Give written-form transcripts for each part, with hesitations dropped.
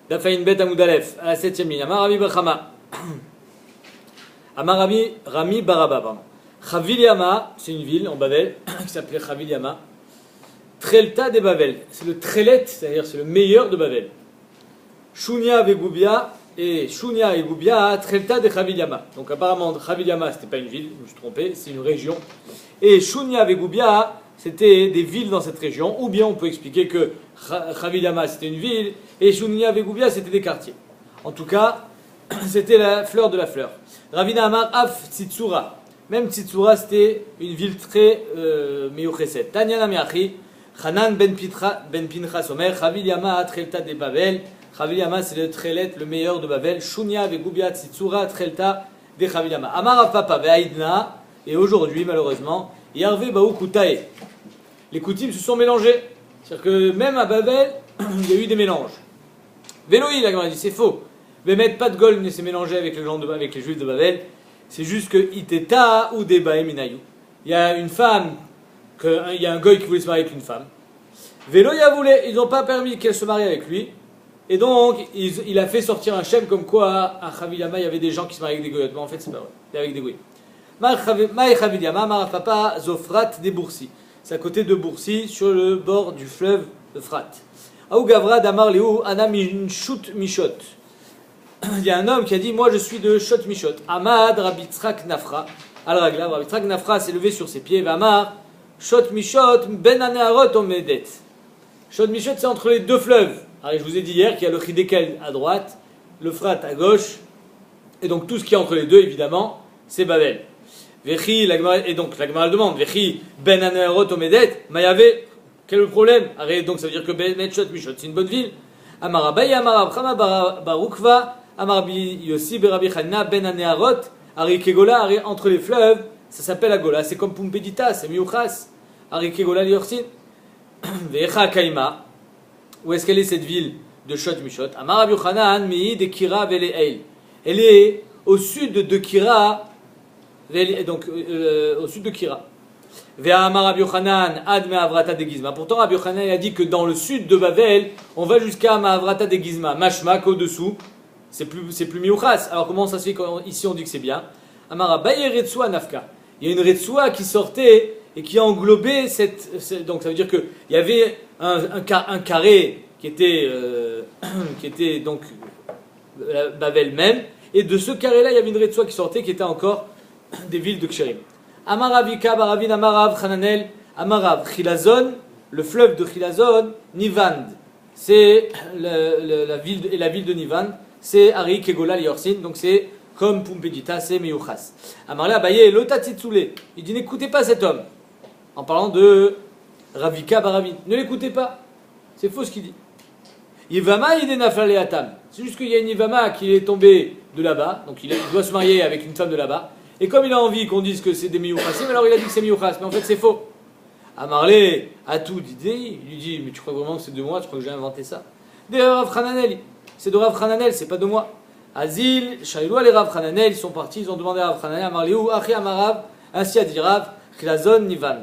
Dafaïn Bet Amoudalef, à la 7ème ligne. Amar Rabbi Bachama. Amar Rami Baraba, pardon. Chaviliama, c'est une ville en Babel qui s'appelait Chaviliama. Trelta de Babel, c'est le Trelet, c'est-à-dire c'est le meilleur de Babel. Shunia Vegoubia et Shunia et Goubia, Trelta de Chaviliama. Donc apparemment, Chaviliama, c'était pas une ville, je me suis trompé, c'est une région. Et Shunia Vegoubia, c'était des villes dans cette région. Ou bien on peut expliquer que Chaviliama, c'était une ville, et Shunia Vegoubia, c'était des quartiers. En tout cas, c'était la fleur de la fleur. Ravina Amar Af Tzitsura. Même Tzitsura, c'était une ville très meyucheset. Tanyana Miachi, Hanan ben Pinchas Omer, Chaviliama Trelta de Babel. Chaviliama, c'est le Trelet, le meilleur de Babel. Shunia Vegoubia Tzitsura Trelta de Chaviliama. Amar Apapa Ve'aidna. Et aujourd'hui, malheureusement, Yarve Baou Koutae. Les Koutim se sont mélangés. C'est-à-dire que même à Babel, il y a eu des mélanges. Véloï, la Gemara dit, c'est faux. Bémet, pas de Gol ne s'est mélangé avec les Juifs de Babel. C'est juste que Iteta ou Debae Minayou. Il y a une femme, il y a un goy qui voulait se marier avec une femme. Véloïa voulait, ils n'ont pas permis qu'elle se marie avec lui. Et donc, il a fait sortir un shem comme quoi à Chaviliama, il y avait des gens qui se mariaient avec des goyotes. Mais en fait, c'est pas vrai. Il y avait avec des goyim. Maï Chaviliama, Marafapa, Zofrat, des Boursi. C'est à côté de Boursi, sur le bord du fleuve Euphrate. Aou Gavra, Damar Léou, Anam Shut Mishot. Il y a un homme qui a dit, moi je suis de Shot Mishot. Amad Rabitzrak Nafra. Al-Ragla, Rabitzrak Nafra s'est levé sur ses pieds. Vamar, Shot Mishot, Ben Aneharot Omedet. Shot Mishot, c'est entre les deux fleuves. Alors, je vous ai dit hier qu'il y a le Chidekel à droite, l'Euphrate à gauche. Et donc tout ce qui est entre les deux, évidemment, c'est Babel. Vechi, et donc la Gemara demande, Vechi, Ben Aneharot Omedet, Mayave, quel est le problème? Donc ça veut dire que Ben Shot Mishot, c'est une bonne ville. Amarabaye, Amarabchama, Barukva, Amarbi Yossi, Berabi Chanina, Ben Aneharot, Ari Kegola, entre les fleuves, ça s'appelle Agola, c'est comme Pumpedita, c'est Miuchas, Ari Kegola Liorsin, Vecha Kaima, où est-ce qu'elle est cette ville de Shot Mishot? Amarabi Yochanan, Mei de Kira Vele'eil, elle est au sud de Kira, donc au sud de Kira. Ve'amar Rabbi Yochanan ad Me'avrata de Gizma. Pourtant, Rabbi Yochanan a dit que dans le sud de Babel, on va jusqu'à Me'avrata de Gizma. Mashma, qu'au-dessous, c'est plus miuchas. Alors comment ça se fait qu'ici on dit que c'est bien? Amar Abaye Retsua Nafka. Il y a une Retsua qui sortait et qui englobait donc ça veut dire qu'il y avait un carré qui était donc Babel même. Et de ce carré-là, il y avait une Retsua qui sortait qui était encore des villes de Ksherim. Amaravika, Baravin, Amarav, Hananel, Amarav, Chilazon, le fleuve de Chilazon, Nivand, c'est la ville de Nivand, c'est Ari, Kegola, Liorsin, donc c'est comme Pumpedita, c'est Meyuchas. Amarla, Abaye, Lota Titsule, il dit n'écoutez pas cet homme, en parlant de Ravika, Baravin, ne l'écoutez pas, c'est faux ce qu'il dit. Yivama, il est nafale atam, c'est juste qu'il y a une Yivama qui est tombée de là-bas, donc il doit se marier avec une femme de là-bas. Et comme il a envie qu'on dise que c'est des miyuchasim, alors il a dit que c'est miyuchas, mais en fait c'est faux. Amarlé a tout dit, il lui dit, mais tu crois vraiment que c'est de moi, tu crois que j'ai inventé ça? De Rav Hananel, c'est de Rav Hananel, c'est pas de moi. Azil, Shailou les Rav Hananel, ils sont partis, ils ont demandé à Rav Hananel, Amarlé ou Achi Amarav, ainsi a dit Rav, Klazon Nivan.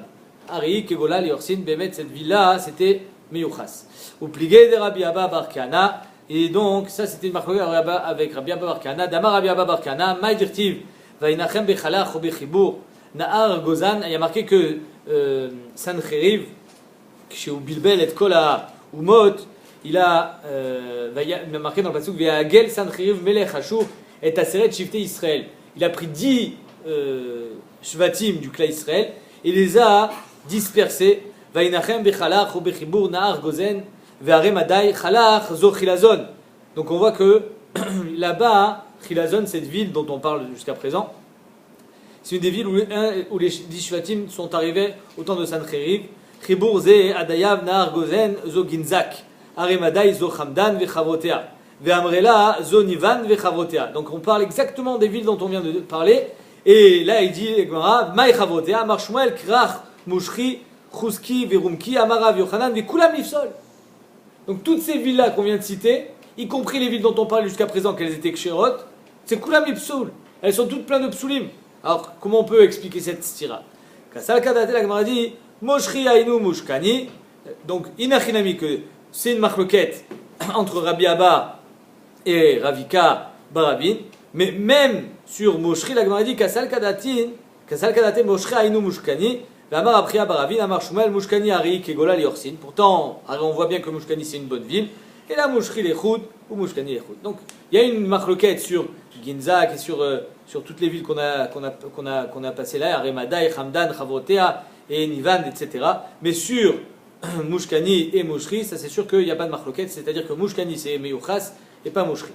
Ari, Kegola, Liorsin, Bémet, cette ville-là, c'était miyuchas. Ou pligué de Rabbi Abba Barkana, et donc ça c'était une marque avec Rabbi Abba Barkana, Damar Rabbi Abba Barkana, Maïdirtiv. Vainachem bechalach ou bechibur Nahar Gozan. Il y a marqué que Sancheriv, chez Bilbel et Kola ou Mot, il a marqué dans le pasuk Ve'agel Sancheriv Melech Hashur et Aseret Shifte Israël. Il a pris 10 shvatim du clan Israël et les a dispersés. Vainachem bechalach ou bechibur Nahar Gozan Ve'arem Adai Chalach Zo Chilazon. Donc on voit que là-bas, Chilazon, cette ville dont on parle jusqu'à présent, c'est une des villes où les 10 shvatim sont arrivés au temps de Sancheriv. Chibur ze Adayav Nahar Gozen zo Ginzak, Aremadai zo Hamdan vechavrotea, ve'amrela zo Nivan vechavrotea. Donc on parle exactement des villes dont on vient de parler. Et là il dit Maï chavrotea, Marshmuel, Krach, Mushri, Chouski, Verumki, Amarav, Yochanan, Vekulam Nifsol. Donc toutes ces villes-là qu'on vient de citer, y compris les villes dont on parle jusqu'à présent, qu'elles étaient Ksherot, c'est Kulam Ipsoul. Elles sont toutes pleines de psulim. Alors, comment on peut expliquer cette stira? Kassal Kadate, la Gemara dit, Moshri Ainu Mushkani. Donc, inachinami, que c'est une marloquette entre Rabbi Abba et Ravika Barabin. Mais même sur Moshri, la Gemara dit Kasal Kadatin Moshri Ainu Mushkani, Amar Apria Baravin, Amar Shumel Mushkani Ari Kegola Liorsin. Pourtant, on voit bien que Mushkani c'est une bonne ville. Et là, Moshri Lechoud ou Mushkani Lechoud. Donc, il y a une marloquette sur Ginzak et sur toutes les villes qu'on a passées là, Aremada, Hamdan, Chavotea et Nivan, etc. Mais sur Mushkani et Moshri, ça c'est sûr qu'il n'y a pas de marloquette, c'est-à-dire que Mushkani c'est Meyuchas et pas Moshri.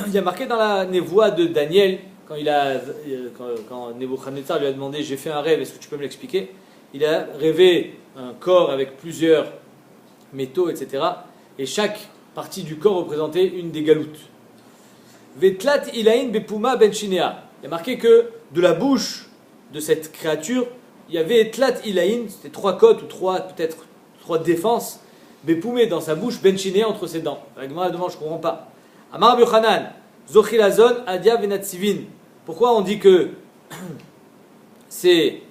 Il y a marqué dans la névoie de Daniel, quand Nebuchadnezzar lui a demandé j'ai fait un rêve, est-ce que tu peux me l'expliquer? Il a rêvé un corps avec plusieurs métaux, etc. Et chaque partie du corps représentait une des galoutes. Vetlat ilain bepuma ben shinea. Il y a marqué que de la bouche de cette créature, il y avait tlat ilain, c'était 3 côtes ou peut-être 3 défenses, bepoumé dans sa bouche, ben shinea entre ses dents. La Gemara demande, je ne comprends pas. Amar Yochanan, zochilazon adia venatsivin. Pourquoi on dit que c'est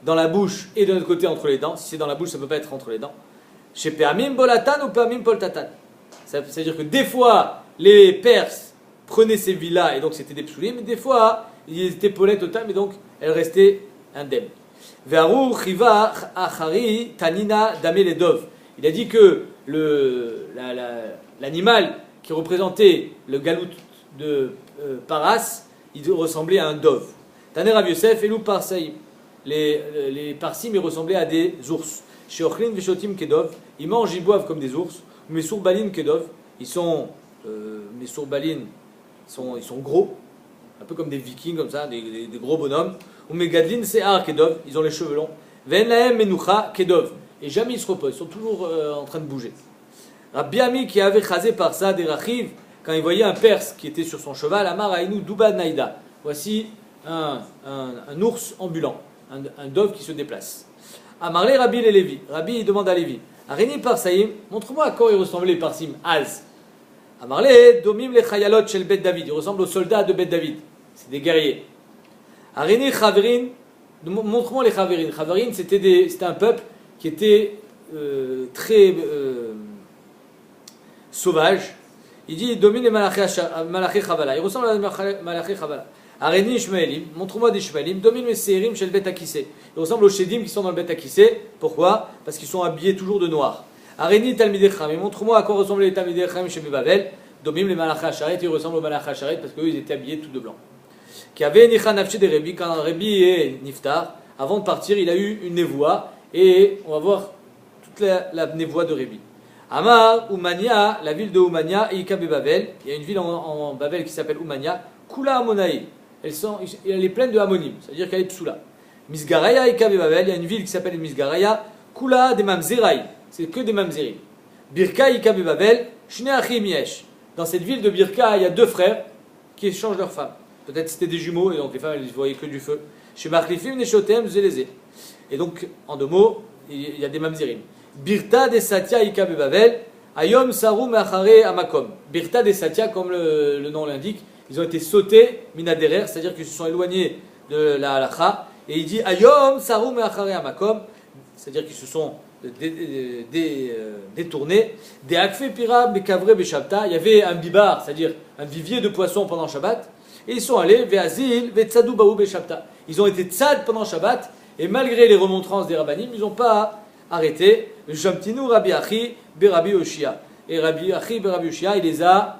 dans la bouche et de l'autre côté entre les dents? Si c'est dans la bouche, ça ne peut pas être entre les dents. Chez Peamim bolatan ou Peamim poltatan. C'est-à-dire que des fois, les Perses prenaient ces villas et donc c'était des psoulim, mais des fois, ils étaient polais total, mais donc elles restaient indemnes. Ve'aru chiva achari tanina dameledov. Il a dit que l'animal qui représentait le galout de Paras, il ressemblait à un dove. Taner Rav Yosef, Elou Parsaïm. Les Parsim, ils ressemblaient à des ours. Chez Ochlin Veshotim Kedov, ils mangent, ils boivent comme des ours. Mais Sourbalin Kedov, ils sont gros, un peu comme des vikings, comme ça, des gros bonhommes. Ou Megadlin Se'ar Kedov, ils ont les cheveux longs. Ven Lahem Menucha Kedov, et jamais ils se reposent, ils sont toujours en train de bouger. Rabbi Ami qui avait chazé par ça des Rachiv, quand il voyait un Perse qui était sur son cheval, Amar Aïnou Duba Naïda. Voici un ours ambulant, un dove qui se déplace. Amarle Rabbi et Lévi. Rabbi demande à Lévi, Areni Parsaïm, montre-moi à quoi il ressemblait Parsim, Az. Amarle Domim le Chayalot shel Bet David, il ressemble aux soldats de Bet David, c'est des guerriers. Areni Chaverin, montre-moi les Chaverin. Chaverin c'était un peuple qui était très sauvage. Il dit domine les Malaché Chavala, il ressemble à Malaché Chavala. Areni Ishmaelim, montre-moi des Ishmaelim, domine les Seirim chez le Bet Akissé. Il ressemble aux Shedim qui sont dans le Bet Akissé. Pourquoi? Parce qu'ils sont habillés toujours de noir. Areni Talmidei Chachamim, montre-moi à quoi ressemblent les Talmidei Chachamim chez Babel. Domine les Malaché Hacharet, ils ressemblent aux Malaché Hacharet parce qu'eux ils étaient habillés tout de blanc. Qui avait Nichan Nafshi de Rebi, quand Rebi est Niftar, avant de partir il a eu une névoie et on va voir toute la névoie de Rebi. Amar, Oumania, la ville de Oumania, et Ikabe Babel. Il y a une ville en Babel qui s'appelle Oumania. Kula Amonaï. Elle est pleine de Amonim, c'est-à-dire qu'elle est psoula. Misgaraya, Ikabe Babel. Il y a une ville qui s'appelle Misgaraya. Kula de Mamzerai. C'est que des Mamzerim. Birka, Ikabe Babel. Shne Achim Yesh. Dans cette ville de Birka, il y a 2 frères qui échangent leurs femmes. Peut-être c'était des jumeaux, et donc les femmes elles ne voyaient que du feu. Chez Machlifim, Neshotem, Zelezé. Et donc, en 2 mots, il y a des Mamzerim. Birta de Satya Ikabe Babel, Ayom Saru Machare Amakom. Birta de Satya, comme le nom l'indique, ils ont été sautés, minaderer, c'est-à-dire qu'ils se sont éloignés de la halakha. Et il dit Ayom Saru Machare Amakom, c'est-à-dire qu'ils se sont détournés. Des Akfe Pira Bekavre Beshabta, il y avait un bibar, c'est-à-dire un vivier de poissons pendant Shabbat. Et ils sont allés Veazil Vetzadou Baou Beshabta. Ils ont été tzad pendant Shabbat, et malgré les remontrances des rabbanim, ils n'ont pas arrêté. Jamtinu Rabbi Achi Berabi Oshia. Et Rabbi Achi Berabi Oshia, il les a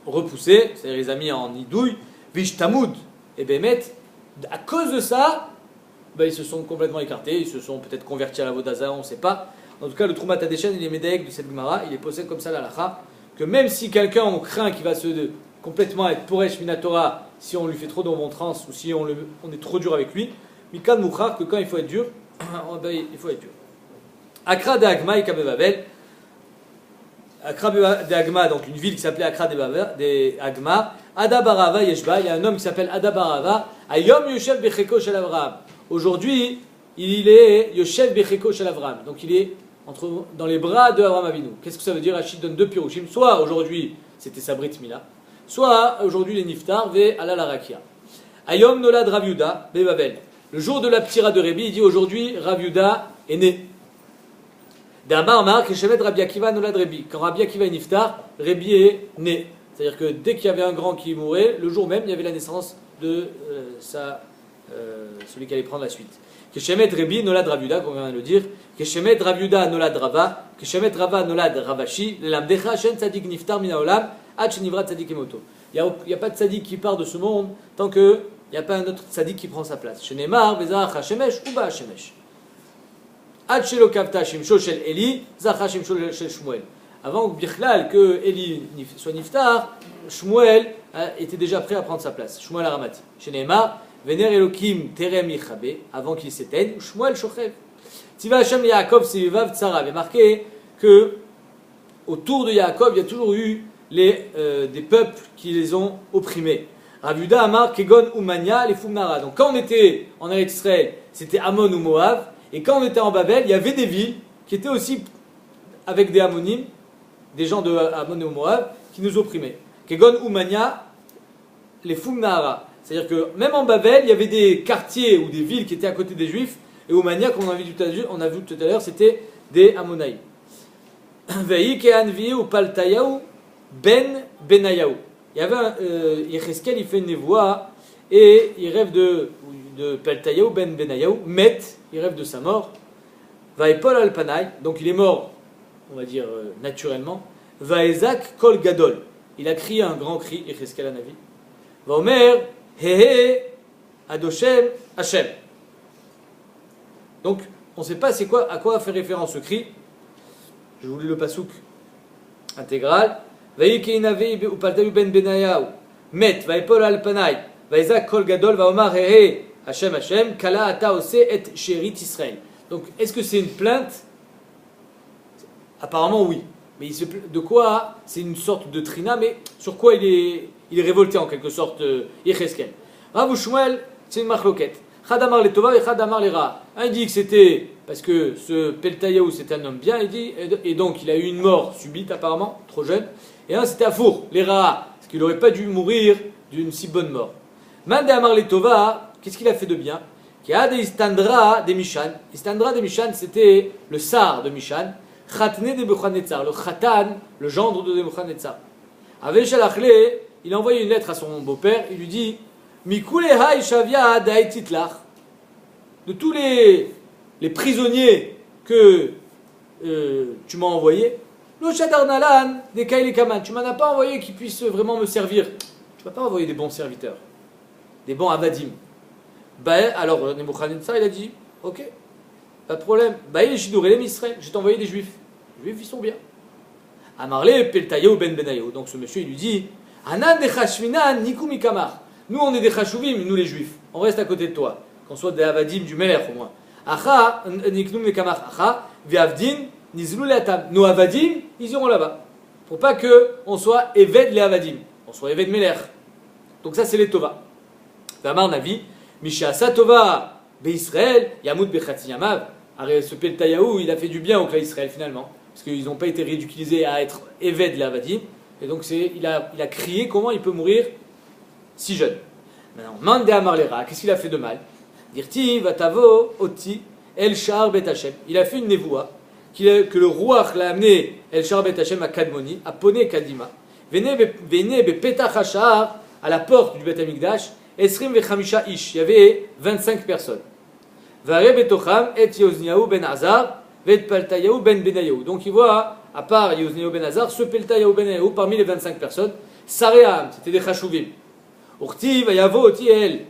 repoussés, c'est-à-dire les a mis en idouille. Vishtamud. Et Bémet, à cause de ça, ils se sont complètement écartés, ils se sont peut-être convertis à la Vodaza, on ne sait pas. En tout cas, le Troumat Hadeshen, il est médaïque de cette Gemara, il est posé comme ça l'alacha, que même si quelqu'un, on craint qu'il va complètement être Poresh Minatora, si on lui fait trop de remontrances ou si on est trop dur avec lui, Mikan Mouchar, que quand il faut être dur, il faut être dur. Akra de Agma et Kabe Babel. Akra de Agma, donc une ville qui s'appelait Akra de Agma. Ada Barava Yeshba, il y a un homme qui s'appelle Ada Barava. Ayom Yoshev Becheko Shel Avraham. Aujourd'hui, il est Yoshev Becheko Shel Avraham. Donc il est dans les bras de Avraham Avinu. Qu'est-ce que ça veut dire? Rachid donne 2 pirushim. Soit aujourd'hui, c'était sa Brit Mila. Soit aujourd'hui, les Niftar ve Alal Arakia. Ayom Nolad Rav Yuda Be Babel. Le jour de la ptira de Rébi, il dit aujourd'hui, Rav Yuda est né. D'Amar Mar Keshemet Rabbi Akiva Nolad Rebi. Quand Rabbi Akiva est niftar, Rebi est né. C'est-à-dire que dès qu'il y avait un grand qui mourait, le jour même, il y avait la naissance de celui qui allait prendre la suite. Keshemet Rebi Nolad Raviuda, comme on vient de le dire. Keshemet Raviuda Nolad Rava. Keshemet Rava Nolad Ravashi. Lelamdecha Shen Tzadik Niftar Mina Olam. Ad Shenivra Tzadik Emoto. Il n'y a pas de tzadik qui part de ce monde tant qu'il n'y a pas un autre tzadik qui prend sa place. Shenemar Bezach HaShemesh ou Ba HaShemesh. Ad Shelo Kavta Shimsho Shel Eli, Zacha Shimsho Shel Shmuel. Avant Bichlal que Eli soit niftar, Shmuel était déjà prêt à prendre sa place. Shmuel Aramati. Shenemar Vener Elokim Terem Yichabe, avant qu'il s'éteigne, Shmuel Shochev. Tiva Hashem Yaakov Sevivav Tzara. Il est marqué que autour de Yaakov, il y a toujours eu des peuples qui les ont opprimés. Ravuda Amar Kegon Umania les Fumnara. Donc quand on était en Eretz Israël, c'était Ammon ou Moab. Et quand on était en Babel, il y avait des villes qui étaient aussi avec des Ammonim, des gens de Ammon et Moab, qui nous opprimaient. Kegon Umania les Fumnara. C'est-à-dire que même en Babel, il y avait des quartiers ou des villes qui étaient à côté des Juifs. Et Umania, comme on a vu tout à l'heure, c'était des Ammonaïm. Vehi Keanvi ou Paltayahu Ben Benayahu. Il y avait Yecheskel, il fait une névoie et il rêve de Paltayahu Ben Benayahu. Met, il rêve de sa mort. Vaipol Alpanay, donc il est mort, on va dire naturellement. Vaezak Kol Gadol, il a crié un grand cri, Yecheskel Anavi. Vaomer Hehe Adoshem Hashem. Donc on ne sait pas à quoi fait référence ce cri. Je vous lis le pasouk intégral. Vaïkeinavi ou Paltayahu ben Benayahu. Met, vaipol al panay, vaizak kol gadol, vaomar hehe, Hashem Hashem, kala ata ose et sherit Israël. Donc, est-ce que c'est une plainte? Apparemment, oui. Mais de quoi? C'est une sorte de trina, mais sur quoi il est révolté en quelque sorte, Yecheskel. Rav Shmuel, c'est une machloket. Chad amar le tova et chad amar le ra. Un dit que c'était parce que ce Peltayahu c'était un homme bien, il dit, et donc il a eu une mort subite apparemment, trop jeune. Et un c'était Afour, les Ra'a, parce qu'il n'aurait pas dû mourir d'une si bonne mort. Mande Amar le Tova, qu'est-ce qu'il a fait de bien? Qui a des Istandra des Mishan. Istandra des Mishan, c'était le Sar de Mishan. Khatne de Nebuchadnezzar, le Khatan, le gendre de Nebuchadnezzar. Avec Shalachle, il a envoyé une lettre à son beau-père, il lui dit Mikuleha Ishavia Daetitlach. De tous les prisonniers que tu m'as envoyés, le Shadarnalan des Kaili Kaman, tu m'en as pas envoyé qui puissent vraiment me servir. Tu m'as pas envoyé des bons serviteurs, des bons avadim. Alors Nebuchadnezzar il a dit ok, pas de problème. Les Shidurelem Israël, je t'ai envoyé des juifs. Les juifs ils sont bien. Amarle Peltayahu ben Benayahu. Donc ce monsieur il lui dit Anan de Chashminan Niku Mikamar. Nous on est des Chashuvim, nous les juifs. On reste à côté de toi. Qu'on soit des avadim du Melech au moins. Acha Niknum Mikamar. Acha Viavdin. Nos avadim, ils iront là-bas. Pour pas qu'on soit éved les avadim, on soit éved meler. Donc ça c'est les tova. Vamar Navi, Misha Satova be Israël, Yamut bechatzi yamav. Ce Peltayahu, il a fait du bien au clan Israël finalement, parce qu'ils n'ont pas été ridiculisés à être éved les avadim. Et donc il a crié comment il peut mourir si jeune. Maintenant, Mande Amar Lera, qu'est-ce qu'il a fait de mal? Dirti Vatavo Oti El Shar Bet Hashem. Il a fait une névoie. Que le roi l'a amené El Sharbet Hashem à Kadmoni, à Poné Kadima. Venez be Petach Hashar, à la porte du Bet Amikdash, Esrim vechamisha ish, il y avait 25 personnes. Vare betocham et Yozniahu ben Azar, vet Peltayahu ben Benayahu. Donc il voit, à part Yozniahu ben Azar, ce Peltayahu ben Benayahu parmi les 25 personnes, Saream, c'était des Chashuvim. Urti vayavo oti el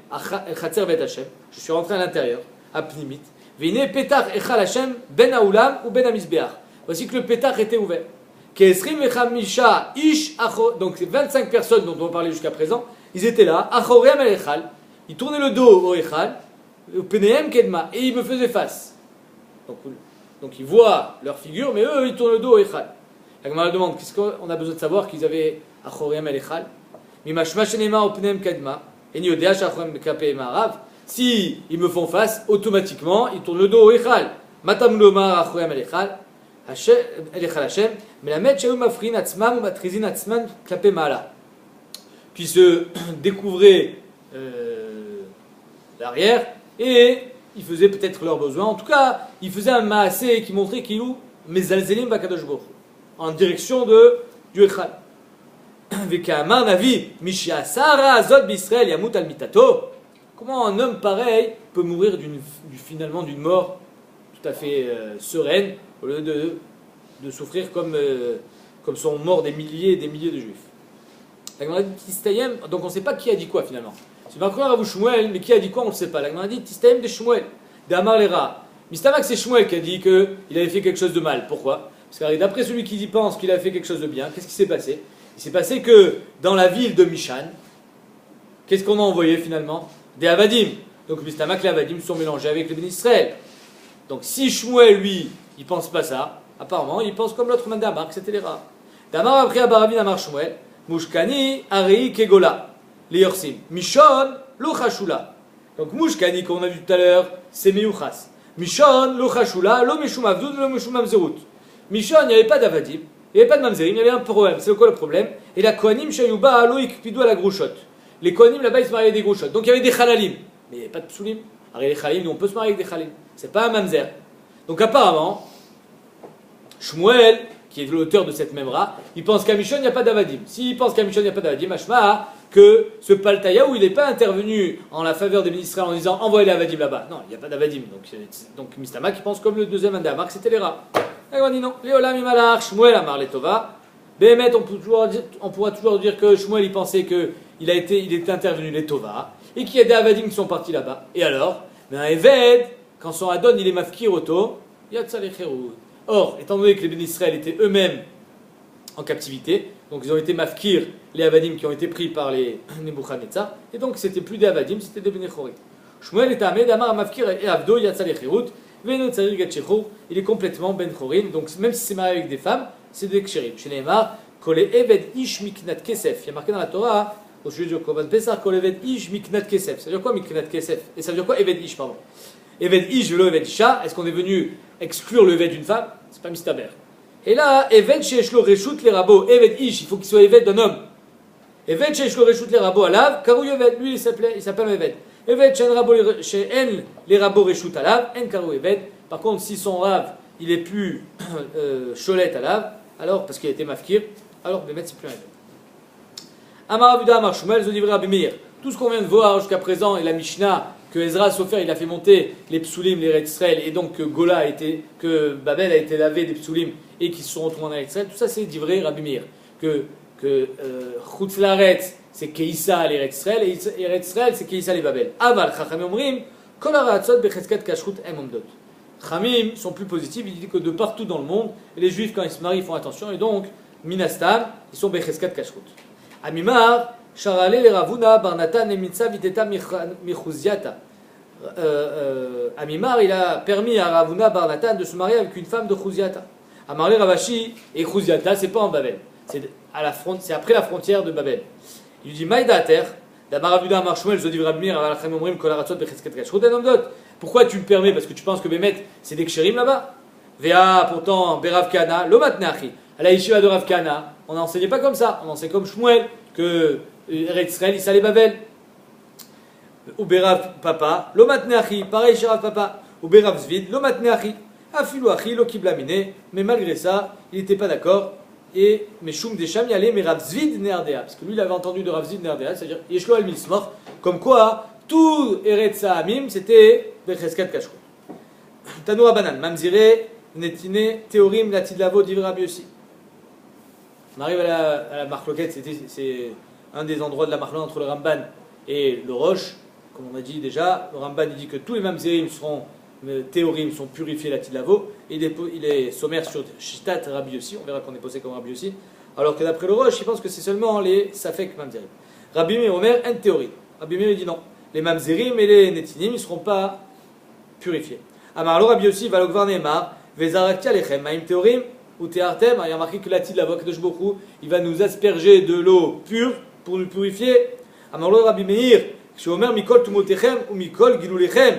Chatzer Bet Hashem. Je suis rentré à l'intérieur, à Pnimit. Vine Petach Echal Hashem ben Aoulam ou ben Amizbeach. Voici que le Petach était ouvert. Kesrim vechamisha ish acho. Donc 25 personnes dont on parlait jusqu'à présent, ils étaient là. Achorem el Echal. Ils tournaient le dos au Echal. Penehem kedma. Et ils me faisaient face. Donc ils voient leur figure, mais eux ils tournent le dos au Echal. La Gemara demande qu'est-ce qu'on a besoin de savoir qu'ils avaient Achorem el Echal. Mimashma shenema o penehem kedma. Et ni odea shachorem kapei marav. Si ils me font face, automatiquement, ils tournent le dos au Echal. Matam lomar achoyam el Echal Hashem, mais la met shaum afrin atzmam ou matrizin atzman klapé mala. Puis se découvraient l'arrière et ils faisaient peut-être leurs besoins. En tout cas, ils faisaient un maasé qui montrait qu'ils Mezalzelim Bakadosh Baruch Hu, en direction de du Echal. Veka'amar Navi, Mishia Sara Azot B'Israël Yamut al Mitato. Comment un homme pareil peut mourir finalement d'une mort tout à fait sereine au lieu de souffrir comme sont morts des milliers et des milliers de juifs. La Gemara dit Tistayem, donc on ne sait pas qui a dit quoi finalement. C'est marqué à vous Shmuel, mais qui a dit quoi on ne sait pas. La Gemara dit Tistayem de Shmuel, d'Amar Lera. Mistamak c'est Shmuel qui a dit qu'il avait fait quelque chose de mal. Pourquoi? Parce que d'après celui qui dit pense qu'il a fait quelque chose de bien, qu'est-ce qui s'est passé? Il s'est passé que dans la ville de Mishan, qu'est-ce qu'on a envoyé finalement? Des Avadim. Donc Mistamak, les Avadim sont mélangés avec les Bénis Israël. Donc si Shmuel, lui, il pense pas ça, apparemment, il pense comme l'autre man d'Amar, que c'était les rats. D'Amar a pris à Baravin Amar Shmuel, Mushkani, Arei, Kegola, les Yorsim. Mishon, lo Chashula. Donc Mushkani, qu'on a vu tout à l'heure, c'est Meyuchas. Mishon, lo Chashula, lo Meshum Avdud, lo Meshum Mamzerut. Mishon, il n'y avait pas d'Avadim, il n'y avait pas de Mamzerim, il y avait un problème. C'est quoi le problème? Et la Kohanim, Shayuba, Alo, Ikpidou à la Grouchot. Les Kohanim là-bas, ils se mariaient avec des Grouchot. Donc il y avait des Chalalim, mais il n'y avait pas de Psulim. Alors les Chalalim, nous on peut se marier avec des Chalalim. C'est pas un Mamzer. Donc apparemment, Shmuel, qui est l'auteur de cette même ra, il pense qu'à Mishon, il n'y a pas d'Avadim. S'il pense qu'à Mishon, il n'y a pas d'Avadim, Ashma, que ce Paltaïa où il n'est pas intervenu en la faveur des ministres en disant envoyez les Avadim là-bas. Non, il n'y a pas d'Avadim. Donc Mistama qui pense comme le deuxième Andamar que c'était les rats. Et on dit non. Léolam Imalach, Shmuel Amar Letova. Béhémet, on pourra toujours dire que Shmuel il pensait qu'il était intervenu les Tova et qu'il y a des Avadim qui sont partis là-bas. Et alors, mais un Eved, quand son Adon il est Mafkir Oto, Yatsa Lecherud. Or, étant donné que les Bénis Israël étaient eux-mêmes en captivité, donc ils ont été mafkir, les Avadim qui ont été pris par les Nebuchadnezzar, et donc c'était plus des Avadim, c'était des Bnei Chorim. Shmuel est Ahmed, Amar mafkir et Avdo, Yatsa Lecherut, Veno Tsarir Gatchecho, il est complètement Ben Chorim, donc même si c'est marié avec des femmes, c'est des Ksherim. Chez Neymar, Kole Eved Ish Miknat Kesef, il y a marqué dans la Torah, au sujet du Korban Pessah, Kole Eved Ish Miknat Kesef. Ça veut dire quoi Miknat Kesef? Et ça veut dire quoi Eved Ish, pardon? Eved Ish, velo Eved Isha, est-ce qu'on est venu exclure le Eved d'une femme? C'est pas Mistaber. Et là, Eved Sheeshlo Reshut les rabots, Eved Ish, il faut qu'il soit Eved d'un homme. Eved Sheeshlo Reshut les rabots alav, Karou Eved, lui il s'appelle Eved. Eved She'en les rabots Reshut alav, En Karou Eved. Par contre, si son rave, il est plus Cholet alav, alors, parce qu'il a été mafkir, alors Bemet c'est plus un Eved. Amar Abuda Amar Shmuel, Zodivre Rabbi Meir. Tout ce qu'on vient de voir jusqu'à présent, et la Mishnah, que Ezra Sofer il a fait monter les psulim, les Eretz Israël, et donc que Babel a été lavé des psulim et qu'ils se sont retrouvés en Eretz Israël, tout ça c'est d'ivré Rabbi Meir. Que Chutz Laaretz c'est Keïssa les Eretz Israël, et Eretz Israël c'est Keïssa les Babel. Aval, Chachamim Omrim, Kol Haratzot Becheskat Kashrut Em Omdot. Chamim sont plus positifs, ils disent que de partout dans le monde, les Juifs quand ils se marient ils font attention, et donc, Minastam, ils sont Becheskat Kashrut. Amimar, Charale le Ravuna, Barnatan et Mitza Viteta Michouziata. Amimar, il a permis à Ravuna Barnatan de se marier avec une femme de Chouziata. Amarle Ravashi et Chouziata, c'est pas en Babel, c'est après la frontière de Babel. Il lui dit Maïdater, d'Amar Ravuna Amar Shmuel, Zodiv Rabmir, Avalachem Omrim, Kolaratzot, Bechesket Kashrut, Enomdot. Pourquoi tu le permets? Parce que tu penses que Bémet, c'est des Ksherim là-bas? Véa, pourtant, Berav Kana, Lomatneachi. À la Yeshiva de Rav Kana, on n'enseignait pas comme ça, on enseignait comme Shmuel, que Eretz Israël, il s'allait Babel. Ou Berav Papa, Lomatneachi, pareil chez Rav Papa. Ou Berav Zvid, Lomatneachi. Afilu Achi, Lokiblamine. Mais malgré ça, il n'était pas d'accord. Et Meshum Desham y allait, mais Rav Zvid Nerdea. Parce que lui, il avait entendu de Rav Zvid Nerdea, c'est-à-dire Yeshlo al Milsmor. Comme quoi, tout Eretz Sahamim, c'était Becheskat Kashrut. Tanoura Banan, Mamzire, Netine, Théorim, Latidlavo, Divra Biossi. On arrive à la marloquette, c'est un des endroits de la marloquette entre le Ramban et le Roche. Comme on a dit déjà, le Ramban il dit que tous les Mamzerim seront théorim, sont purifiés la Tidlavo. Il est sommaire sur Shitat Rabbi Yossi, on verra qu'on est posé comme Rabbi Yossi. Alors que d'après le Roche, il pense que c'est seulement les Safek Mamzerim. Rabbi Meir Omer, en théorie. Rabbi Meir dit non. Les Mamzerim et les Netinim ne seront pas purifiés. Amarlo Rabbi Yossi, Valokvar Neymar, Vezaraktia Lechem, Maim Théorim. Ou Théartem, il y a marqué que la Tid, la voix de Shboku, il va nous asperger de l'eau pure pour nous purifier. Amarlo Rabbi Meir, Shomer Mikol Tumotechem ou Mikol Gilulechem,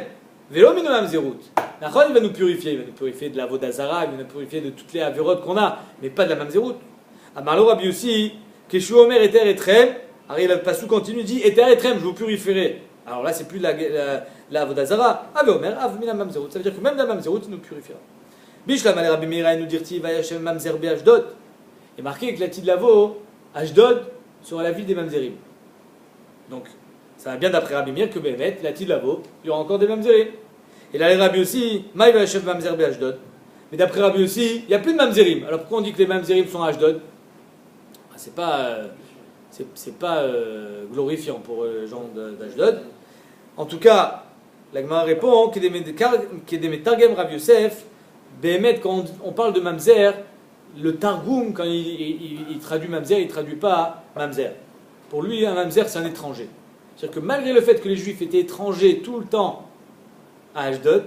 Velo Mino Mamzerut. Nachon, il va nous purifier de la Vodazara, il va nous purifier de toutes les avérotes qu'on a, mais pas de la Mamzerut. Amarlo Rabbi aussi, Keshu Omer Eter Etrem, alors le passou continue, il dit Eter Etrem, je vous purifierai. Alors là, c'est plus la Vodazara. Ave Omer, Av Mina Mamzerut, ça veut dire que même la Mamzerut nous purifiera. Bishlam al Rabbi Meir nous dirti Vayashem Mamzer be Ashdod. Il est marqué que la Tid Lavo, Ashdod, sera la ville des Mamzerim. Donc, ça va bien d'après Rabbi Meir que Bémet, la Tid Lavo, il y aura encore des Mamzerim. Et là, les Rabbi aussi, Maï Vayashem Mamzer be Ashdod. Mais d'après Rabbi aussi, il n'y a plus de Mamzerim. Alors pourquoi on dit que les Mamzerim sont à Ashdod? C'est pas glorifiant pour les gens d'Ashdod. En tout cas, la Gemara répond qu'il y a des Metargem Rav Yosef, Béhémet, quand on parle de Mamzer, le Targum, quand il traduit Mamzer, il ne traduit pas Mamzer. Pour lui, un Mamzer, c'est un étranger. C'est-à-dire que malgré le fait que les Juifs étaient étrangers tout le temps à Ashdod,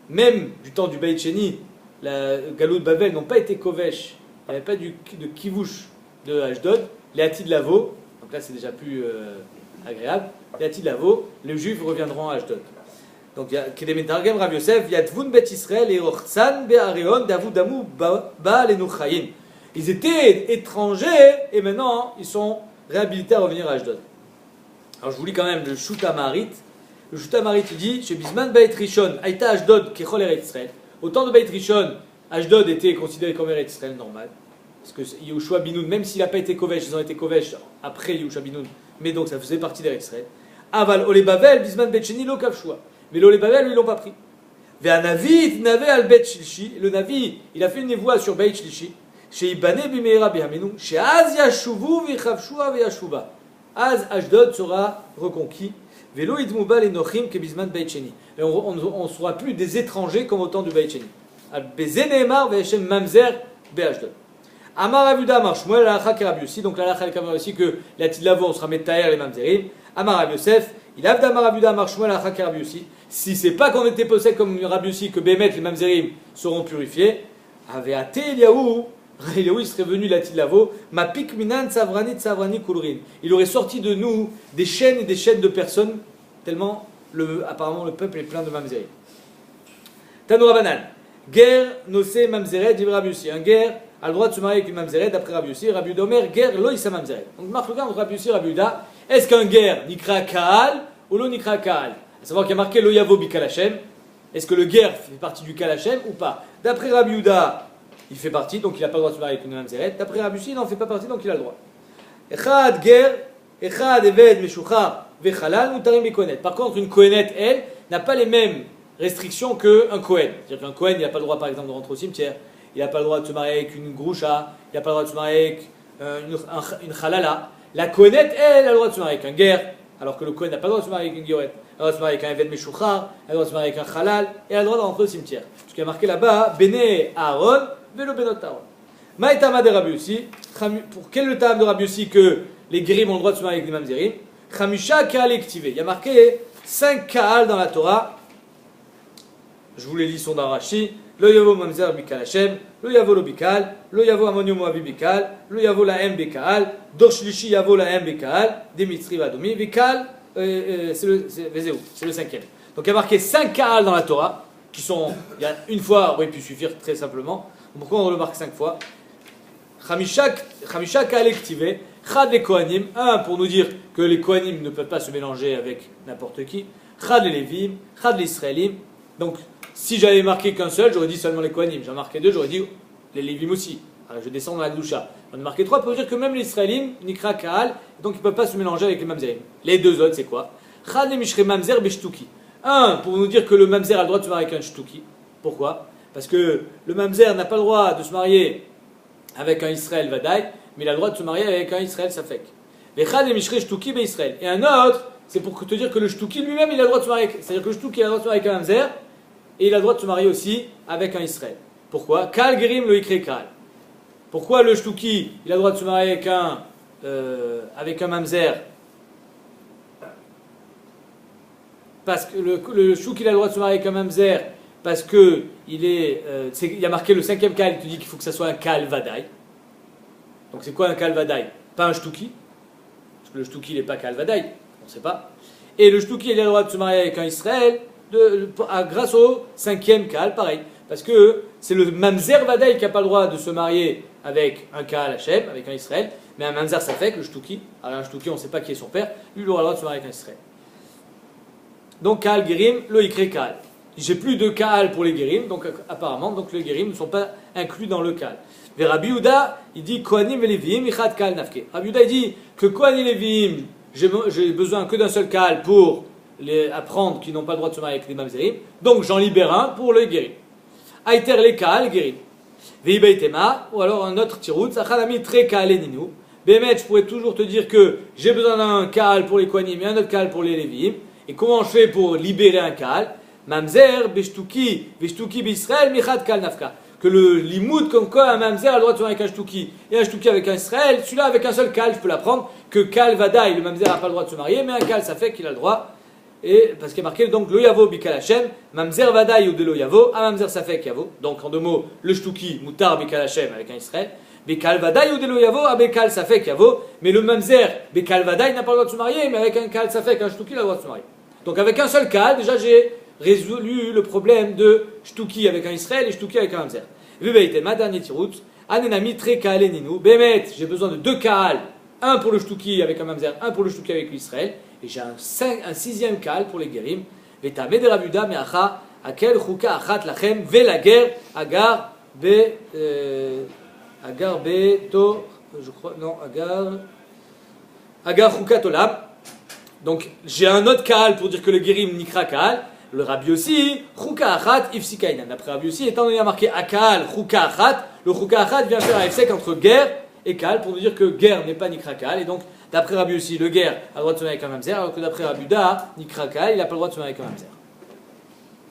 même du temps du Beit Sheni, la Galout Babel n'ont pas été Kovesh, il n'y avait pas de Kivouch de Ashdod, les Atid Lavo, donc là c'est déjà plus agréable, les Atid Lavo, les Juifs reviendront à Ashdod. Donc il y a Kedem Targem Rav Yosef, Yatvun Bet Israël et Rochsan Be'areon Davudamu Baal et Nuchayim. Ils étaient étrangers et maintenant ils sont réhabilités à revenir à Ashdod. Alors je vous lis quand même le Shutamarit. Le Shutamarit dit chez Bisman Beit Rishon, Aïta Ashdod Kechol Eretz Israël. Au temps de Beit Rishon, Ashdod était considéré comme Eretz Israël normal. Parce que Yehoshua Binoun, même s'il n'a pas été Kovesh, ils ont été Kovesh après Yehoshua Binoun, mais donc ça faisait partie d'Eretz Israël. Aval Ole Bavel, Bisman Bet Sheni Lo Kavshua. Mais l'Ole Bavel, lui, ils l'ont pas pris. Ve'anavi Nave al Bet Shlishi. Le Navi, il a fait une névoie sur Beit Shlishi. Chez Ibane Bimeira Behamenu. Chez Az Yashuvu Vechavshua Ve'yashuba. Az Ashdod sera reconquis. Velo Idmubal et Nochim Kebizman Beit Sheni. Et on ne sera plus des étrangers comme au temps du Beit Sheni. Al Bezeneemar Ve'eshem Mamzer Be'ashdod. Amar Avuda Amar Shmuel Alacha Kerabi aussi. Donc la Alacha Kerabi aussi que la Tidlavo on sera Metaer les Mamzerim. Amar Rav Yosef. Il a Amar Avuda Amar Shmuel Alacha Kerabi aussi. Si c'est pas qu'on était possède comme Rabbi aussi que Bémet les Mamzerim seront purifiés, avait athé Eliaou, il serait venu la Tidlavo, ma pik minan tsavrani kulrin. Il aurait sorti de nous des chaînes et des chaînes de personnes, tellement apparemment le peuple est plein de Mamzerim. Tanoura Banan, guerre nosé Mamzeret, dit Rabbi aussi. Un guerre a le droit de se marier avec une Mamzeret, d'après Rabbi aussi. Rabbi Omer, guerre loïsa Mamzeret. Donc marque le gars entre Rabbi aussi et Rabbi Uda. Est-ce qu'un guerre nikra kaal ou lo nikra kaal? À savoir qu'il y a marqué lo yavo bi kalachem. Est-ce que le guerre fait partie du kalachem ou pas? D'après Rabbi Uda, il fait partie, donc il n'a pas le droit de se marier avec une Mamzeret. D'après Rabbi aussi, il n'en fait pas partie, donc il a le droit. Echad guerre, echad eved meshuchar vechalal mutarim bikonet. Par contre, une kohenet, elle, n'a pas les mêmes restrictions qu'un kohen. C'est-à-dire qu'un kohen, il n'a pas le droit, par exemple, de rentrer au cimetière. Il n'a pas le droit de se marier avec une groucha. Il n'a pas le droit de se marier avec une halala. La kohenet, elle, a le droit de se marier avec un guerre, alors que le kohen n'a pas le droit de se marier avec une guerrette. Elle a le droit de se marier avec un eved meshuchar, elle a le droit de se marier avec un halal, et elle a le droit de rentrer au cimetière. Parce qu'il y a marqué là-bas, Bene Aaron, Velo Benot Aaron. Maïtama de Rabbi aussi, pour quel est le tam de Rabbi aussi que les guérim ont le droit de se marier avec les mamzerim? Chamisha Kaal Ektive. Il y a marqué 5 Kaal dans la Torah. Je vous les lis, sont dans Rashi. Lo yavo mamzer bikal Hashem, lo yavo lo bikal, lo yavo ammonium moavi bikal, lo yavo la em bikal, dor shlishi yavo la em bikal, Dimitri vadomi bikal, c'est le cinquième. Donc il y a marqué 5 kaal dans la Torah, qui sont, il y a une fois, aurait pu suffire très simplement. Pourquoi on le marque 5 fois? Chamisha kaal ektive, chad les kohanim, un pour nous dire que les kohanim ne peuvent pas se mélanger avec n'importe qui, chad les lévim, chad les israélim. Donc si j'avais marqué qu'un seul, j'aurais dit seulement les Kohanim. J'en marqué 2, j'aurais dit les Lévim aussi. Alors, je descends dans la Gdusha. On a marqué 3 pour dire que même les Israélim, Nikra Kaal, donc ils ne peuvent pas se mélanger avec les Mamzerim. Les deux autres, c'est quoi? Chad et Mishre Mamzer Beshtuki. Un, pour nous dire que le Mamzer a le droit de se marier avec un Shtuki. Pourquoi? Parce que le Mamzer n'a pas le droit de se marier avec un Israël Vadaï, mais il a le droit de se marier avec un Israël Safek. Les Chad et Mishre Shtuki be Israël. Et un autre, c'est pour te dire que le Shtuki lui-même, il a le droit de se marier avec. C'est-à-dire que le Shtuki a le droit de se marier avec un Mamzer. Et il a le droit de se marier aussi avec un Israël. Pourquoi? Kal Gerim lo ikre Kal. Pourquoi le Shtuki, il a le droit de se marier avec un Mamzer? Parce que le Shtuki, il a le droit de se marier avec un Mamzer parce que il y a marqué le 5e Kal, il te dit qu'il faut que ça soit un Kal Vadaï. Donc c'est quoi un Kal Vadaï? Pas un Shtuki. Parce que le Shtuki, il n'est pas Kal Vadaï. On ne sait pas. Et le Shtuki, il a le droit de se marier avec un Israël grâce au 5e Kaal, pareil. Parce que c'est le Mamzer Vadaï qui n'a pas le droit de se marier avec un Kaal Hashem, avec un Israël, mais un Mamzer Safek, le Shtuki. Alors un Shtuki, on ne sait pas qui est son père, lui, il aura le droit de se marier avec un Israël. Donc Kaal Gerim, lo Ikre Kaal. j'ai plus de Kaal pour les Guérim, donc apparemment, donc les Guérim ne sont pas inclus dans le Kaal. Mais Rabbi Yehuda, il dit Kohanim et Léviim, Ichad Kaal Nafke. Rabbi Yehuda, il dit que Kohanim et Léviim, j'ai besoin que d'un seul Kaal pour les apprendre qui n'ont pas le droit de se marier avec les Mamzerim, donc j'en libère un pour les Guérim. Aïter les Kaal, Guérim. Veibaitema, ou alors un autre tirout, Sachanami Tre Kaal Ninu. Bémet, je pourrais toujours te dire que j'ai besoin d'un Kaal pour les Kohanim et un autre Kaal pour les Léviim. Et comment je fais pour libérer un Kaal? Mamzer, Beshtuki, B'Israël, Michad Kaal Nafka. Que le limoud, comme quoi un Mamzer a le droit de se marier avec un Shtuki et un Shtuki avec un Israël, celui-là avec un seul Kaal, je peux l'apprendre. Que Kaal Vadaï, le Mamzer n'a pas le droit de se marier, mais un Kaal, ça fait qu'il a le droit. Et parce qu'il est marqué donc lo yavo bikal Hashem, Mamzer Vadaï ou de lo yavo, un Mamzer ça fait yavo. Donc en deux mots, le Shtuki, Moutar bikal Hashem avec un Israël. Bekal Vadaï ou de lo yavo, à Bekal ça fait yavo. Mais le Mamzer, Bekal Vadaï n'a pas le droit de se marier, mais avec un Kaal ça fait qu'un Shtuki il a le droit de se marier. Donc avec un seul Kaal, déjà j'ai résolu le problème de Shtuki avec un Israël et Shtuki avec un Mamzer. Vebeitem, dernier tirout, Anenami tre Kaal eninu, Bémet, j'ai besoin de deux Kaal, un pour le Shtuki avec un Mamzer, un pour le Shtuki avec l'Israël, et j'ai un sixième Kaal pour les Guérim. Vetame de Rabuda, meacha, akel chuka achat lachem, ve la guerre, agar, to, je crois, non, agar chuka tolam. Donc j'ai un autre Kaal pour dire que le Guérim nikra Kaal. Le Rabbi aussi, Chouka Achat, Ifsikainan. Après Rabbi aussi, étant donné marqué Akal, Chouka Achat, le Chouka Achat vient faire un F entre guerre et Kaal pour nous dire que guerre n'est pas Nikra Kaal. Et donc, d'après Rabbi aussi, le guerre a le droit de se marier avec un Mamzer, alors que d'après Rabbi Da, Nikra Kaal, il n'a pas le droit de se marier avec un Mamzer.